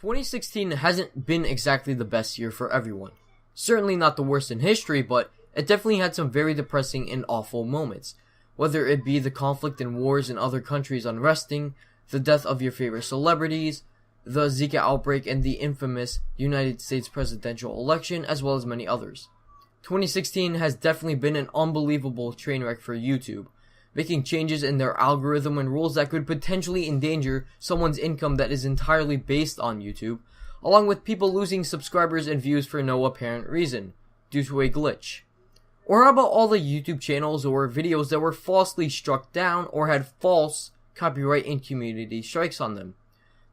2016 hasn't been exactly the best year for everyone. Certainly not the worst in history, but it definitely had some very depressing and awful moments. Whether it be the conflict and wars in other countries unresting, the death of your favorite celebrities, the Zika outbreak, and the infamous United States presidential election, as well as many others. 2016 has definitely been an unbelievable train wreck for YouTube, making changes in their algorithm and rules that could potentially endanger someone's income that is entirely based on YouTube, along with people losing subscribers and views for no apparent reason, due to a glitch. Or how about all the YouTube channels or videos that were falsely struck down or had false copyright and community strikes on them?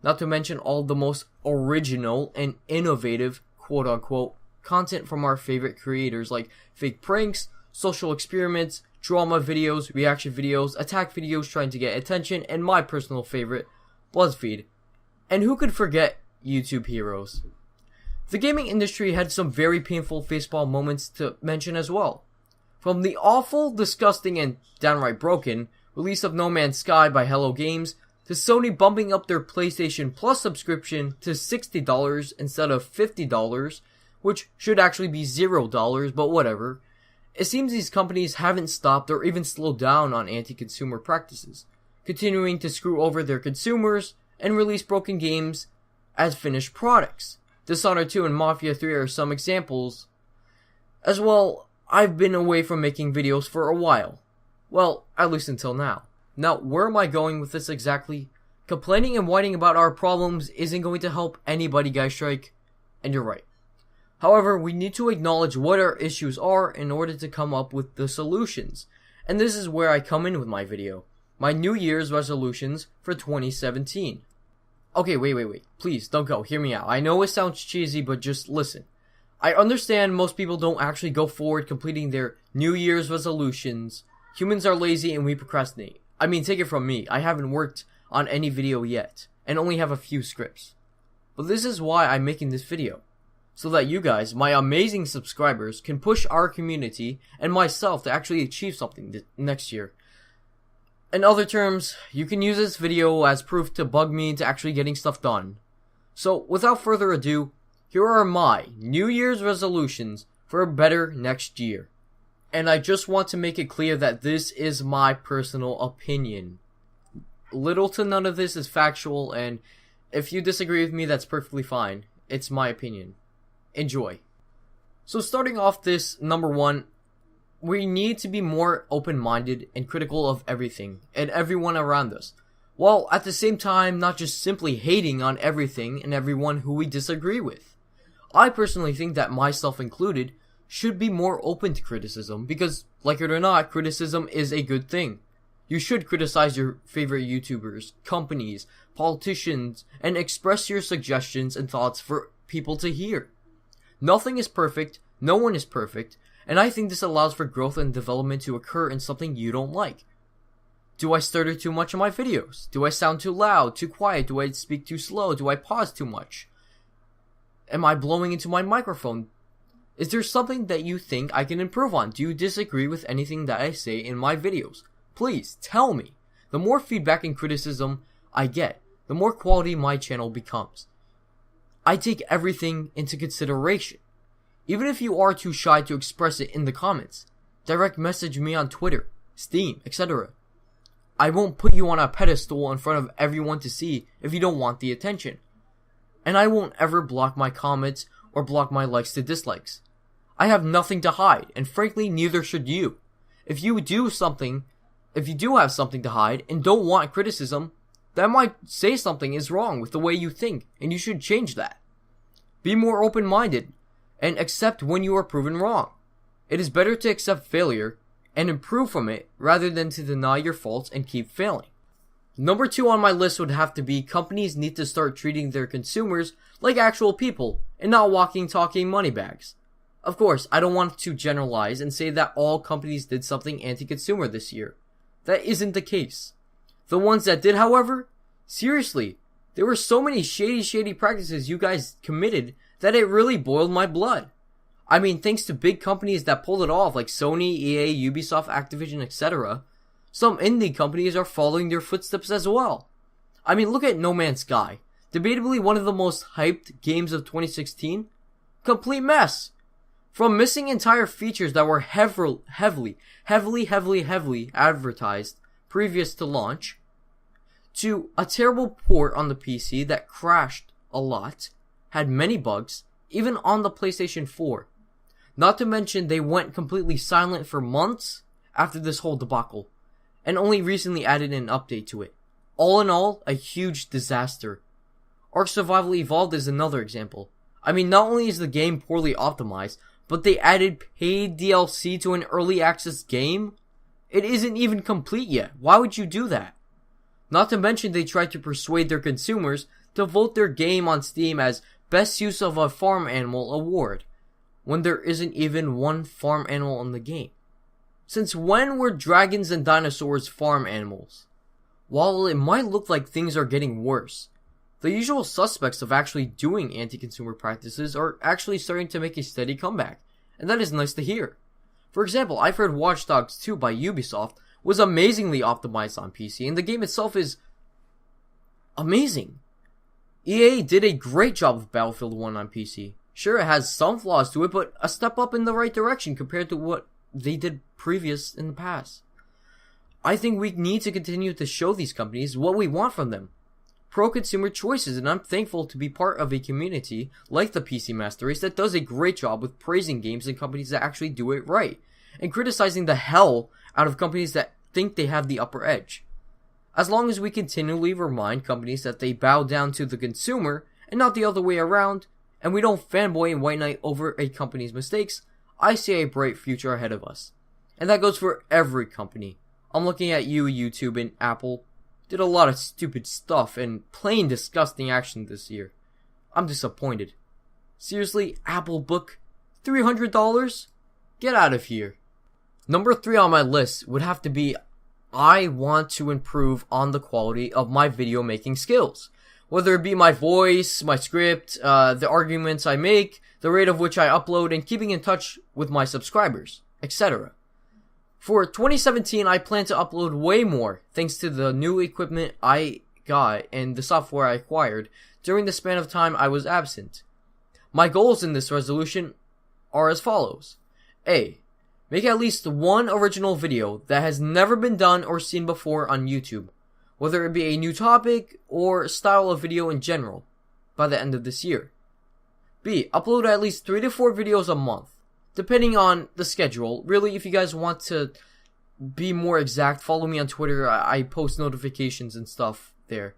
Not to mention all the most original and innovative, quote-unquote, content from our favorite creators like fake pranks, social experiments, drama videos, reaction videos, attack videos trying to get attention, and my personal favorite, BuzzFeed. And who could forget YouTube heroes? The gaming industry had some very painful facepalm moments to mention as well. From the awful, disgusting, and downright broken release of No Man's Sky by Hello Games, to Sony bumping up their PlayStation Plus subscription to $60 instead of $50, which should actually be $0, but whatever. It seems these companies haven't stopped or even slowed down on anti-consumer practices, continuing to screw over their consumers and release broken games as finished products. Dishonored 2 and Mafia 3 are some examples. As well, I've been away from making videos for a while. Well, at least until now. Now, where am I going with this exactly? Complaining and whining about our problems isn't going to help anybody, GuyStrike, and you're right. However, we need to acknowledge what our issues are in order to come up with the solutions. And this is where I come in with my video. My New Year's resolutions for 2017. Okay, wait. Please, don't go. Hear me out. I know it sounds cheesy, but just listen. I understand most people don't actually go forward completing their New Year's resolutions. Humans are lazy and we procrastinate. I mean, take it from me. I haven't worked on any video yet, and only have a few scripts. But this is why I'm making this video. So that you guys, my amazing subscribers, can push our community and myself to actually achieve something next year. In other terms, you can use this video as proof to bug me into actually getting stuff done. So, without further ado, here are my New Year's resolutions for a better next year. And I just want to make it clear that this is my personal opinion. Little to none of this is factual, and if you disagree with me, that's perfectly fine. It's my opinion. Enjoy. So starting off this, number one, we need to be more open-minded and critical of everything and everyone around us, while at the same time not just simply hating on everything and everyone who we disagree with. I personally think that myself included should be more open to criticism because, like it or not, criticism is a good thing. You should criticize your favorite YouTubers, companies, politicians, and express your suggestions and thoughts for people to hear. Nothing is perfect, no one is perfect, and I think this allows for growth and development to occur in something you don't like. Do I stutter too much in my videos? Do I sound too loud, too quiet? Do I speak too slow? Do I pause too much? Am I blowing into my microphone? Is there something that you think I can improve on? Do you disagree with anything that I say in my videos? Please, tell me. The more feedback and criticism I get, the more quality my channel becomes. I take everything into consideration. Even if you are too shy to express it in the comments, direct message me on Twitter, Steam, etc. I won't put you on a pedestal in front of everyone to see if you don't want the attention. And I won't ever block my comments or block my likes to dislikes. I have nothing to hide, and frankly, neither should you. If you do have something to hide and don't want criticism, that might say something is wrong with the way you think, and you should change that. Be more open-minded, and accept when you are proven wrong. It is better to accept failure and improve from it, rather than to deny your faults and keep failing. Number 2 on my list would have to be companies need to start treating their consumers like actual people, and not walking, talking moneybags. Of course, I don't want to generalize and say that all companies did something anti-consumer this year. That isn't the case. The ones that did, however, seriously, there were so many shady practices you guys committed that it really boiled my blood. I mean, thanks to big companies that pulled it off like Sony, EA, Ubisoft, Activision, etc., some indie companies are following their footsteps as well. I mean, look at No Man's Sky. Debatably one of the most hyped games of 2016? Complete mess! From missing entire features that were heavily advertised previous to launch, to a terrible port on the PC that crashed a lot, had many bugs, even on the PlayStation 4. Not to mention they went completely silent for months after this whole debacle, and only recently added an update to it. All in all, a huge disaster. Ark Survival Evolved is another example. I mean, not only is the game poorly optimized, but they added paid DLC to an early access game? It isn't even complete yet. Why would you do that? Not to mention they tried to persuade their consumers to vote their game on Steam as Best Use of a Farm Animal award, when there isn't even one farm animal in the game. Since when were dragons and dinosaurs farm animals? While it might look like things are getting worse, the usual suspects of actually doing anti-consumer practices are actually starting to make a steady comeback, and that is nice to hear. For example, I've heard Watch Dogs 2 by Ubisoft was amazingly optimized on PC, and the game itself is amazing. EA did a great job with Battlefield 1 on PC. Sure, it has some flaws to it, but a step up in the right direction compared to what they did previous in the past. I think we need to continue to show these companies what we want from them. Pro-consumer choices, and I'm thankful to be part of a community like the PC Master Race that does a great job with praising games and companies that actually do it right, and criticizing the hell out of companies that think they have the upper edge. As long as we continually remind companies that they bow down to the consumer and not the other way around, and we don't fanboy and white knight over a company's mistakes, I see a bright future ahead of us. And that goes for every company. I'm looking at you, YouTube, and Apple. Did a lot of stupid stuff and plain disgusting action this year. I'm disappointed. Seriously, Apple Book? $300? Get out of here. Number 3 on my list would have to be I want to improve on the quality of my video making skills. Whether it be my voice, my script, the arguments I make, the rate of which I upload, and keeping in touch with my subscribers, etc. For 2017, I plan to upload way more, thanks to the new equipment I got and the software I acquired during the span of time I was absent. My goals in this resolution are as follows. A. Make at least one original video that has never been done or seen before on YouTube, whether it be a new topic or style of video in general, by the end of this year. B. Upload at least 3 to 4 videos a month, depending on the schedule. Really, if you guys want to be more exact, follow me on Twitter. I post notifications and stuff there.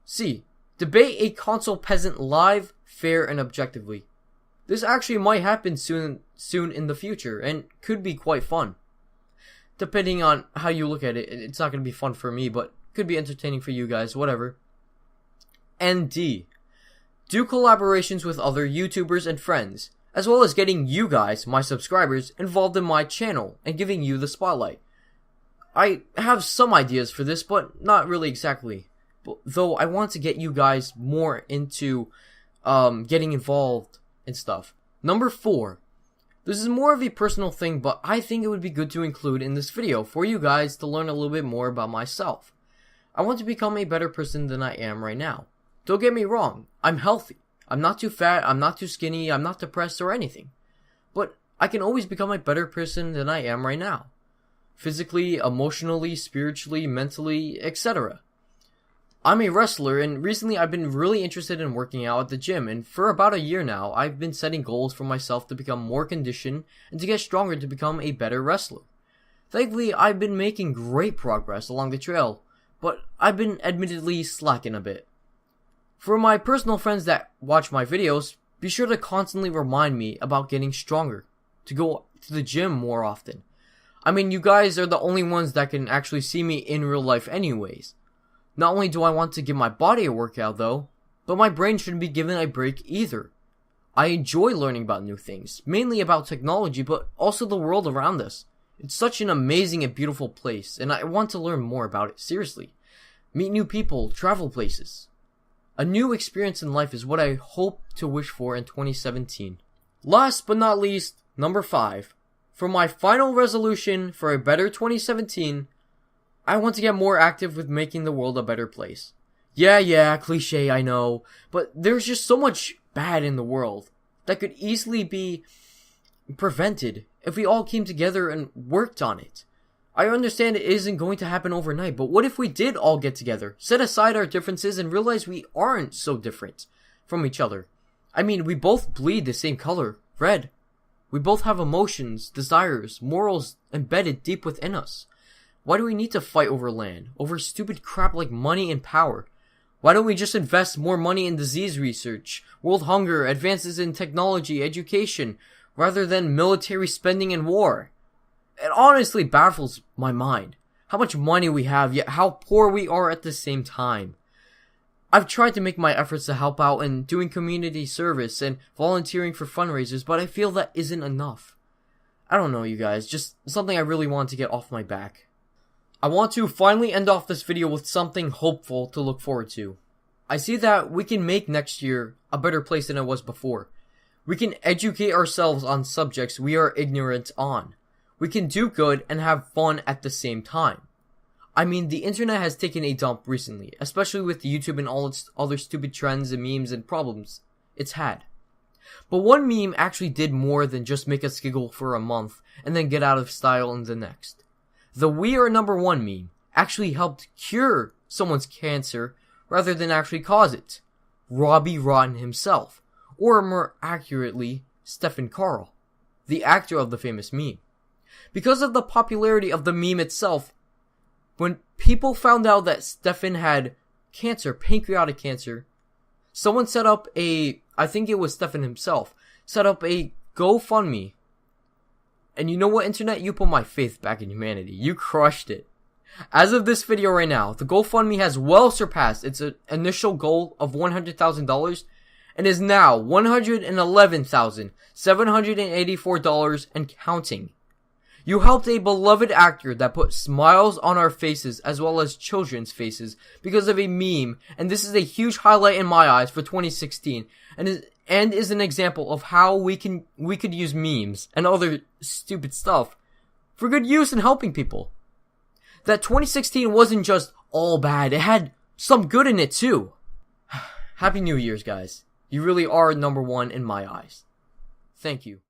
C. Debate a console peasant live, fair, and objectively. This actually might happen soon in the future, and could be quite fun. Depending on how you look at it, it's not going to be fun for me, but could be entertaining for you guys, whatever. And D. Do collaborations with other YouTubers and friends, as well as getting you guys, my subscribers, involved in my channel and giving you the spotlight. I have some ideas for this, but not really exactly. Though I want to get you guys more into getting involved and stuff. Number 4. This is more of a personal thing, but I think it would be good to include in this video for you guys to learn a little bit more about myself. I want to become a better person than I am right now. Don't get me wrong, I'm healthy. I'm not too fat, I'm not too skinny, I'm not depressed or anything. But I can always become a better person than I am right now. Physically, emotionally, spiritually, mentally, etc. I'm a wrestler, and recently I've been really interested in working out at the gym, and for about a year now, I've been setting goals for myself to become more conditioned and to get stronger to become a better wrestler. Thankfully, I've been making great progress along the trail, but I've been admittedly slacking a bit. For my personal friends that watch my videos, be sure to constantly remind me about getting stronger, to go to the gym more often. I mean, you guys are the only ones that can actually see me in real life anyways. Not only do I want to give my body a workout though, but my brain shouldn't be given a break either. I enjoy learning about new things, mainly about technology, but also the world around us. It's such an amazing and beautiful place, and I want to learn more about it, seriously. Meet new people, travel places. A new experience in life is what I hope to wish for in 2017. Last but not least, number 5. For my final resolution for a better 2017, I want to get more active with making the world a better place. Yeah, cliche, I know, but there's just so much bad in the world that could easily be prevented if we all came together and worked on it. I understand it isn't going to happen overnight, but what if we did all get together, set aside our differences, and realize we aren't so different from each other? I mean, we both bleed the same color, red. We both have emotions, desires, morals embedded deep within us. Why do we need to fight over land, over stupid crap like money and power? Why don't we just invest more money in disease research, world hunger, advances in technology, education, rather than military spending and war? It honestly baffles my mind how much money we have, yet how poor we are at the same time. I've tried to make my efforts to help out in doing community service and volunteering for fundraisers, but I feel that isn't enough. I don't know, you guys, just something I really want to get off my back. I want to finally end off this video with something hopeful to look forward to. I see that we can make next year a better place than it was before. We can educate ourselves on subjects we are ignorant on. We can do good and have fun at the same time. I mean, the internet has taken a dump recently, especially with YouTube and all its other stupid trends and memes and problems it's had. But one meme actually did more than just make us giggle for a month and then get out of style in the next. The "We Are Number One" meme actually helped cure someone's cancer rather than actually cause it. Robbie Rotten himself, or more accurately, Stephen Carl, the actor of the famous meme. Because of the popularity of the meme itself, when people found out that Stephen had cancer, pancreatic cancer, someone set up I think it was Stephen himself, set up a GoFundMe. And you know what, internet? You put my faith back in humanity. You crushed it. As of this video right now, the GoFundMe has well surpassed its initial goal of $100,000 and is now $111,784 and counting. You helped a beloved actor that put smiles on our faces as well as children's faces because of a meme, and this is a huge highlight in my eyes for 2016 and is an example of how we could use memes and other stupid stuff for good use in helping people. That 2016 wasn't just all bad, it had some good in it too. Happy New Year's, guys. You really are number one in my eyes. Thank you.